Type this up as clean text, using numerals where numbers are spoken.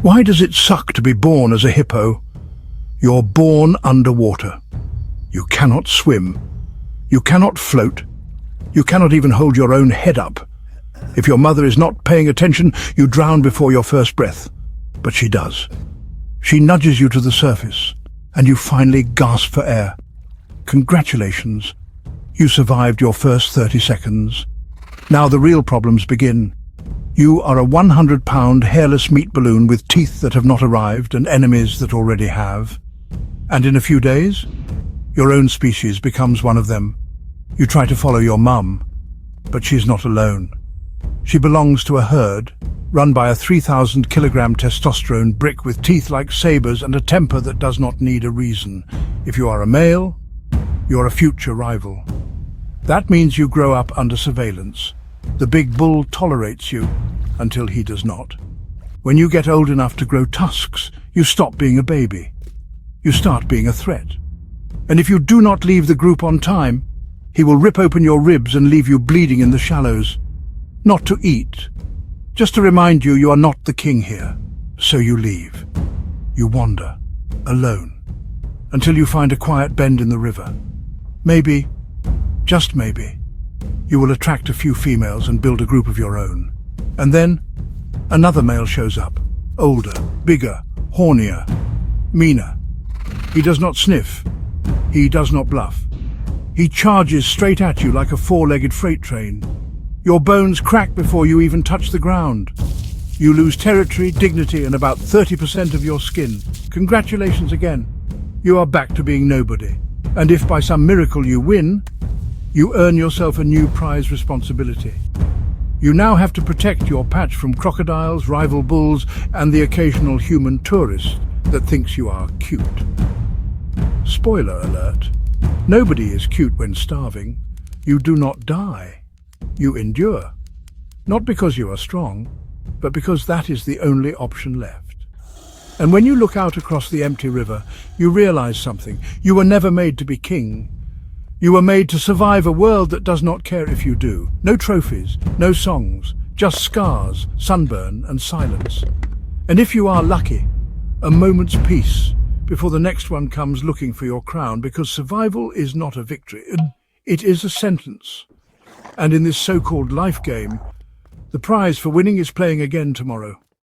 Why does it suck to be born as a hippo? You're born underwater. You cannot swim. You cannot float. You cannot even hold your own head up. If your mother is not paying attention, you drown before your first breath. But she does. She nudges you to the surface, and you finally gasp for air. Congratulations. You survived your first 30 seconds. Now the real problems begin. You are a 100-pound hairless meat balloon with teeth that have not arrived and enemies that already have. And in a few days, your own species becomes one of them. You try to follow your mum, but she's not alone. She belongs to a herd, run by a 3,000-kilogram testosterone brick with teeth like sabers and a temper that does not need a reason. If you are a male, you're a future rival. That means you grow up under surveillance. The big bull tolerates you until he does not. When you get old enough to grow tusks, you stop being a baby. You start being a threat. And if you do not leave the group on time, he will rip open your ribs and leave you bleeding in the shallows. Not to eat, just to remind you you are not the king here. So you leave. You wander, alone, until you find a quiet bend in the river. Maybe, just maybe, you will attract a few females and build a group of your own. And then, another male shows up, older, bigger, hornier, meaner. He does not sniff. He does not bluff. He charges straight at you like a four-legged freight train. Your bones crack before you even touch the ground. You lose territory, dignity, and about 30% of your skin. Congratulations again. You are back to being nobody. And if by some miracle you win, you earn yourself a new prize responsibility. You now have to protect your patch from crocodiles, rival bulls, and the occasional human tourist that thinks you are cute. Spoiler alert. Nobody is cute when starving. You do not die. You endure. Not because you are strong, but because that is the only option left. And when you look out across the empty river, you realize something. You were never made to be king. You were made to survive a world that does not care if you do. No trophies, no songs, just scars, sunburn, and silence. And if you are lucky, a moment's peace before the next one comes looking for your crown, because survival is not a victory. It is a sentence. And in this so-called life game, the prize for winning is playing again tomorrow.